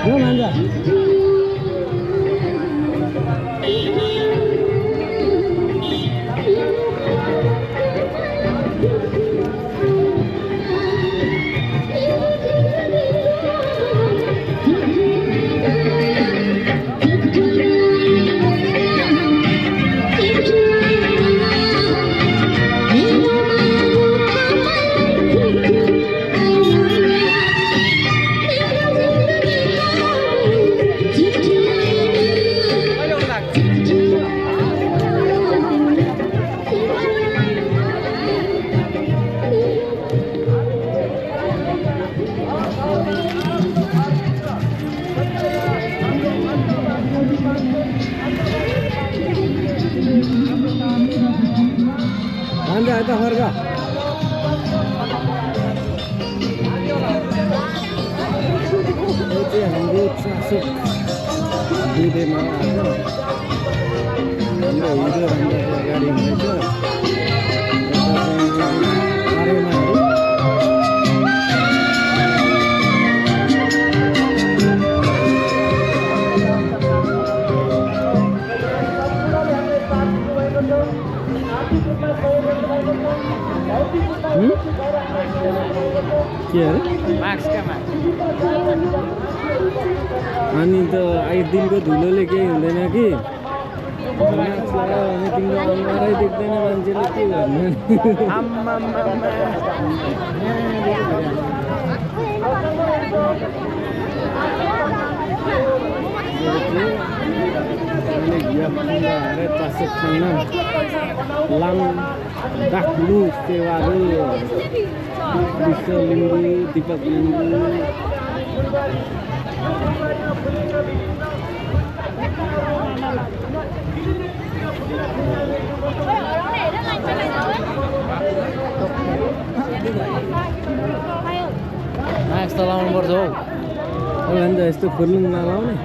हो मान्छ Anda itu harga. Itu yang buat sasuk di mana ada. Anda itu anda gari itu. Hari mana? के अरे marks क्या marks अनि त दिनको धुलोले केही हुँदैन कि मास्क लगायो भने तिम्रो अनुहारै देख्दैन मान्छेले के गर्नु लाम डाक्लु सेवारु विश्व लिम्बू दीपक लिम्बू मार्क्स त लाउनु पर्छ हौ भन्छ यस्तो फुर्लुङ नलाउने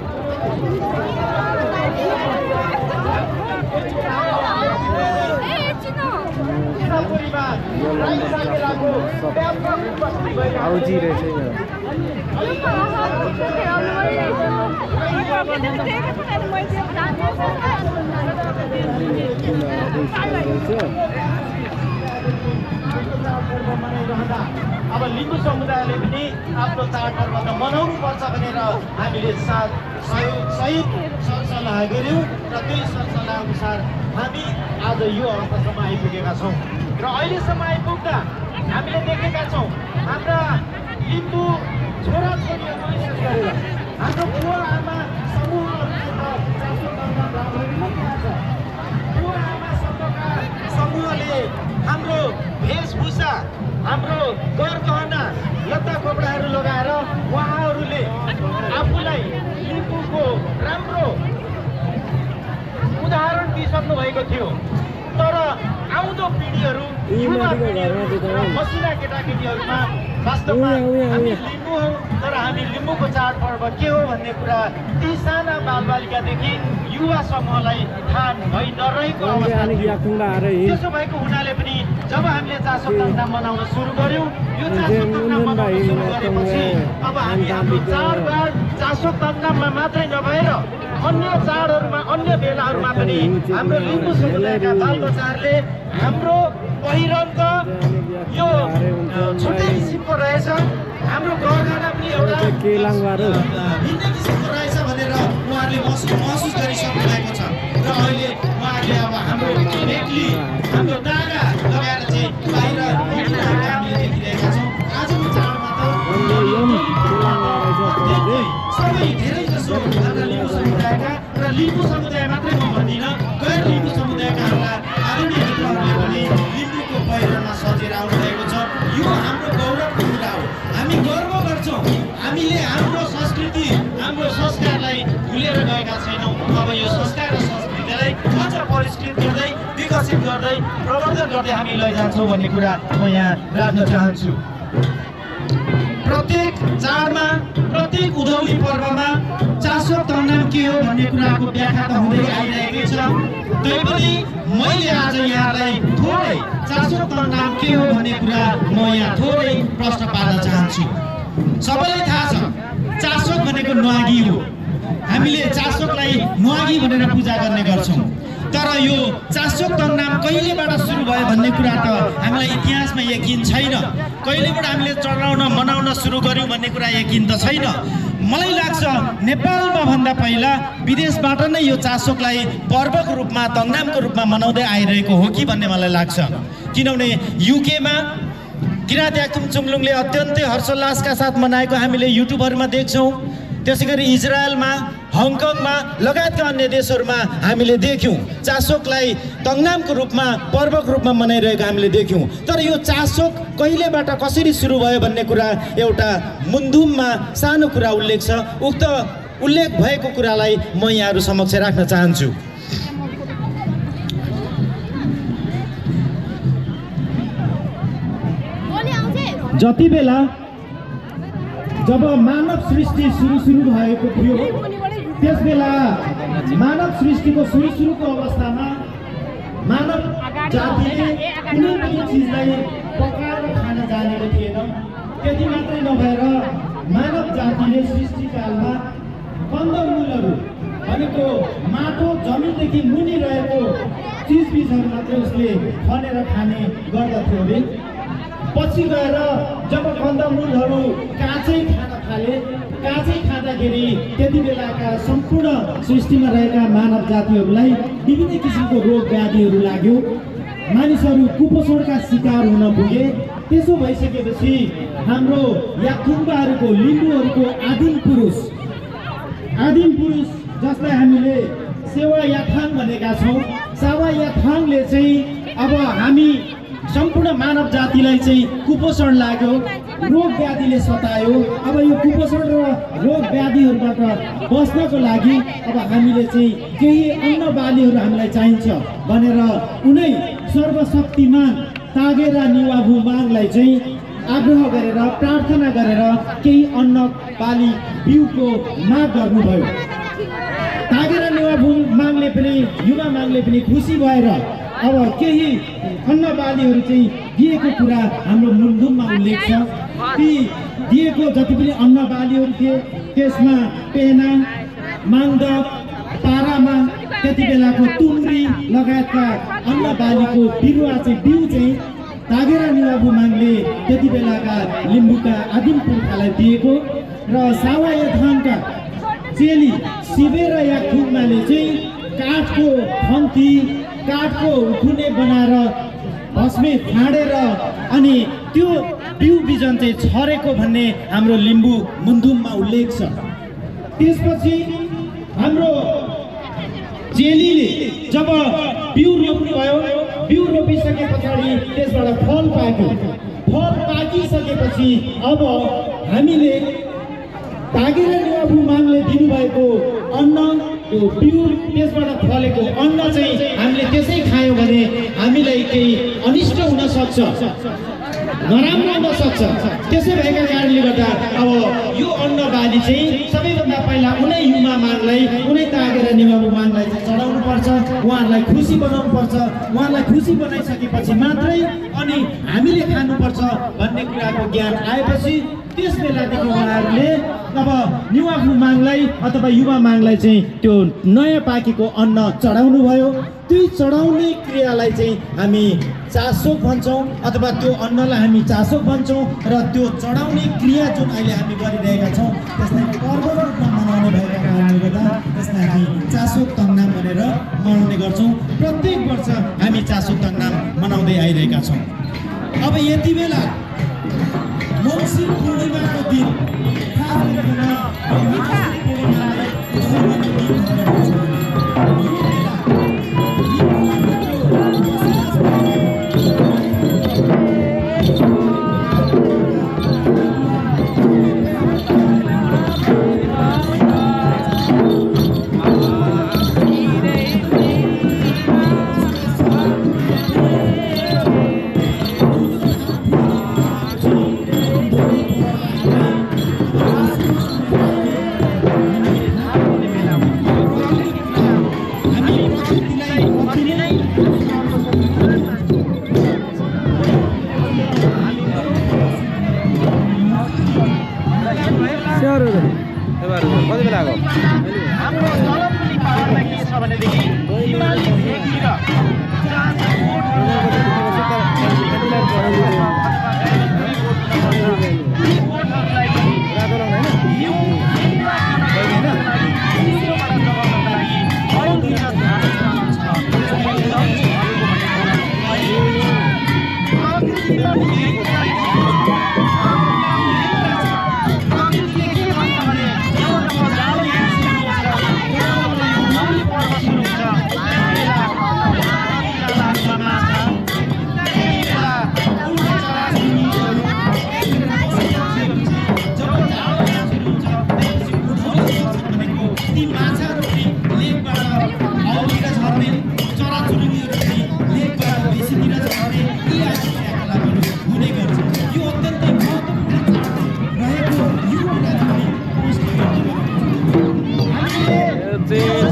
आउजी रहेछ अब लिम्बू समुदायले पनि आफ्नो चाडपर्व त मनाउनु पर्छ भनेर हामीले सही सरसल्लाह गऱ्यौँ र त्यही सरसल्लाह अनुसार हामी आज यो अवस्थासम्म आइपुगेका छौँ र अहिलेसम्म आइपुग्दा हामीले देखेका छौँ हाम्रा लिम्बू छोराछोरीहरू विशेष गरेर हाम्रो बुवा आमा समूहले हाम्रो वेशभूषा हाम्रो गरगहना लत्ता कपडाहरू लगाएर उहाँहरूले आफूलाई लिम्बूको राम्रो उदाहरण दिइसक्नु भएको थियो तर आउँदो पिँढीहरू मसिना केटाकेटीहरूमा वास्तवमा हामी लिम्बू हौ तर हामी लिम्बूको चाडपर्व के हो भन्ने कुरा ती साना बालबालिकादेखि युवा समूहलाई थाहा भइ नरहेको अवस्था थियो त्यसो भएको हुनाले पनि जब हामीले चासो तन्ना मनाउन सुरु गर्यौँ यो चासो तन्ना मनाउन सुरु गरेपछि अब हामी हाम्रो चाडबाड चासो तन्नामा मात्रै नभएर अन्य चाडहरूमा अन्य बेलाहरूमा पनि हाम्रो लिम्बू समुदायका बालबच्चाहरूले हाम्रो पहिरनको यो छुट्टै किसिमको रहेछ हाम्रो गरगहना पनि एउटा भिन्न किसिमको रहेछ भनेर उहाँहरूले महसुस गरिसक्नु भएको छ र अहिले उहाँहरूले अब हाम्रो नेक्ली हाम्रो दागा लगाएर चाहिँ बाहिर हामीले देखिरहेका छौँ आजको चाडमा त सबै धेरै जसो हाम्रा लिम्बू समुदायका र लिम्बू समुदाय मात्रै म भन्दिनँ गैर लिम्बू समुदायका हाम्रा आदरणीय मित्रहरूले पनि लिम्बूको पहिरनमा सजेर आउनुभएको छ यो हाम्रो गौरवको कुरा हो हामी गर्व गर्छौँ हामीले हाम्रो संस्कृति हाम्रो संस्कारलाई भुलेर गएका छैनौँ अब यो संस्कार र संस्कृतिलाई अझ परिष्कृत गर्दै विकसित गर्दै प्रवर्धन गर्दै हामी लैजान्छौँ भन्ने कुरा म यहाँ राख्न चाहन्छु प्रत्येक चाडमा प्रत्येक उधौली पर्वमा चासो तन्नाम के हो भन्ने कुराको व्याख्या त हुँदै आइरहेकै छ तैपनि मैले आज यहाँलाई थोरै चासो तन्नाम के हो भन्ने कुरा म यहाँ थोरै प्रश्न पार्न चाहन्छु सबैलाई थाहा छ चासो भनेको न्वागी हामीले चासोकलाई नुहागी भनेर पूजा गर्ने गर्छौँ। तर यो चासोक तङ्नाम कहिलेबाट सुरु भयो भन्ने कुरा त हामीलाई इतिहासमा यकिन छैन। कहिलेबाट हामीले चढाउन मनाउन सुरु गर्यौँ भन्ने कुरा यकिन त छैन। मलाई लाग्छ नेपालमा भन्दा पहिला विदेशबाट नै यो चासोकलाई पर्वको रूपमा तङ्नामको रूपमा मनाउँदै आइरहेको हो कि भन्ने मलाई लाग्छ। किनभने युकेमा किरात याकुम चुङलुङले अत्यन्तै हर्षोल्लासका साथ मनाएको हामीले युट्युबहरूमा देख्छौँ। त्यसै गरी इजरायलमा, हङकङमा लगायतका अन्य देशहरूमा हामीले देख्यौँ चासोकलाई तङ्नामको रूपमा पर्वको रूपमा मनाइरहेको हामीले देख्यौँ। तर यो चासोक कहिलेबाट कसरी सुरु भयो भन्ने कुरा एउटा मुन्धुममा सानो कुरा उल्लेख छ। उक्त उल्लेख भएको कुरालाई म यहाँहरू समक्ष राख्न चाहन्छु। जति बेला जब मानव सृष्टि सुरु भएको थियो त्यस बेला मानव सृष्टिको सुरुको अवस्थामा मानव जातिले कुनै पनि चिजलाई पकाएर खान जानेको थिएन। त्यति मात्रै नभएर मानव जातिले सृष्टिकालमा कन्दमूलहरू भनेको माटो जमिनदेखि मुनि रहेको चिजबिजहरू मात्रै उसले खनेर खाने गर्दथ्यो अरे। पछि गएर जब कन्दमूलहरू काँचै खान थाले, काँचै खाँदाखेरि त्यति बेलाका सम्पूर्ण सृष्टिमा रहेका मानव जातिहरूलाई विभिन्न किसिमको रोग व्याधिहरू लाग्यो। मानिसहरू कुपोषणका शिकार हुन पुगे। त्यसो भइसकेपछि हाम्रो याकुम्बाहरूको लिम्बूहरूको आदिम पुरुष जसलाई हामीले सेवा याथाङ भनेका छौँ, सेवा याथाङले चाहिँ अब हामी सम्पूर्ण मानव जातिलाई चाहिँ कुपोषण लाग्यो, रोग व्याधिले सतायो। अब यो कुपोषण र रोग व्याधिहरूबाट बस्नको लागि अब हामीले चाहिँ केही अन्न बालीहरू हामीलाई चाहिन्छ भनेर उनै सर्वशक्तिमान तागेरा निवाबु माङलाई चाहिँ आग्रह गरेर प्रार्थना गरेर केही अन्न बाली बिउको माग गर्नुभयो। तागेरा निवाबु माङले पनि युवा माङले पनि खुसी भएर अब केही अन्न बालीहरू चाहिँ दिएको कुरा हाम्रो मुन्धुममा उल्लेख छ। ती दिएको जति पनि अन्न बालीहरू थिए त्यसमा पेना, माङदक, पारामा त्यति बेलाको तुङ्ग्री लगायतका अन्न बालीको बिउ चाहिँ तागेरा निवाबु माङले त्यति बेलाका लिम्बूका आदिम पुर्खालाई दिएको र सावा याथाङका चेली शिवेर याकुम्बाले चाहिँ काठको खन्ती, काठको उखुने बनाएर भस्मे फाँडेर अनि त्यो बिउ बिजन चाहिँ छरेको भन्ने हाम्रो लिम्बू मुन्धुममा उल्लेख छ। त्यसपछि हाम्रो चेलीले जब बिउ रोप्नुभयो, बिउ रोपिसके पछाडि त्यसबाट फल पाक्यो। फल पाकिसकेपछि अब हामीले तागेरा निवाबु माङले दिनुभएको अन्न, त्यो बिउ त्यसबाट फलेको अन्न चाहिँ हामीले त्यसै खायौँ भने हामीलाई केही अनिष्ट हुन सक्छ, नराम्रो हुन सक्छ। त्यसै भएका कारणले गर्दा अब यो अन्न बाली चाहिँ सबैभन्दा पहिला उनै युवा माङलाई, उनै तागेरा निवाबु माङलाई चाहिँ चढाउनु पर्छ, उहाँहरूलाई खुसी बनाउनु पर्छ। उहाँलाई खुसी बनाइसकेपछि मात्रै अनि हामीले खानुपर्छ भन्ने कुराको ज्ञान आएपछि त्यस बेलादेखि उहाँहरूले अब निवाबु माङलाई अथवा युवा माङलाई चाहिँ त्यो नयाँ पाकेको अन्न चढाउनु भयो। त्यो चढाउने क्रियालाई चाहिँ हामी चासोक भन्छौँ अथवा त्यो अन्नलाई हामी चासोक भन्छौँ र त्यो चढाउने क्रिया जुन अहिले हामी गरिरहेका छौँ त्यसलाई पर्वको रूपमा मनाउने भएका कारणले गर्दा त्यसलाई हामी चासोक तङ्नाम भनेर मनाउने गर्छौँ। प्रत्येक वर्ष हामी चासोक तङ्नाम मनाउँदै आइरहेका छौँ। अब यति बेला मङ्सिर पूर्णिमाको दिन खास गरेर कति बेला आएको हाम्रो तलमुनि पाहाडमा के छ भनेदेखि हिमाली भेगतिर जहाँ चाहिँ गोठहरूलाई पनि हिउँ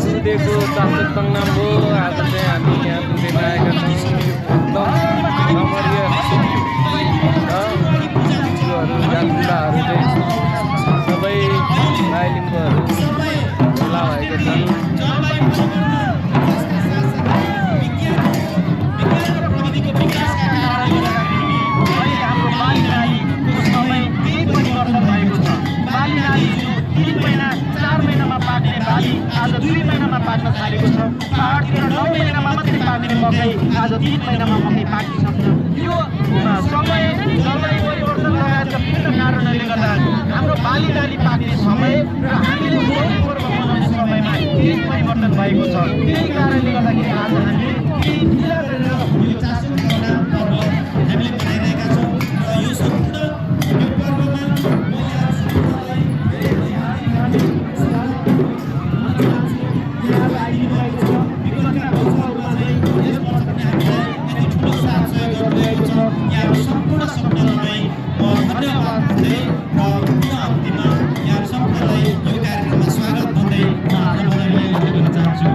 सुदेको चासोतङ नाम्बो आज चाहिँ हामी यहाँ पुगेर आएका छौँ एकदम रमणीय जातुलाहरू चाहिँ सबै राई लिम्बूहरू भेला भएका छन् आज 2 महिनामा पाक्न थालेको छ पहाडतिर 9 महिनामा मात्रै पाक्ने मकै आज 3 महिनामा मकै पाकिसक्छ यो समय जलवायु परिवर्तन लगायतका विभिन्न कारणहरूले गर्दा हाम्रो बाली डाली पाक्ने समय र हामीले मकै पर्व मनाउने समयमा केही परिवर्तन भएको छ त्यही कारणले गर्दाखेरि आज हामी केही ढिला गरेर यो चासो पर्व हामीले मनाइरहेका छौँ र यो सम्पूर्ण यो पर्वमा सम्पूर्ण सम्पूर्णलाई म धन्यवाद दिँदै र पुनः अन्तिममा यहाँ सम्पूर्णलाई यो कार्यक्रममा स्वागत भन्दै म आफ्नो बधाई दिन चाहन्छु।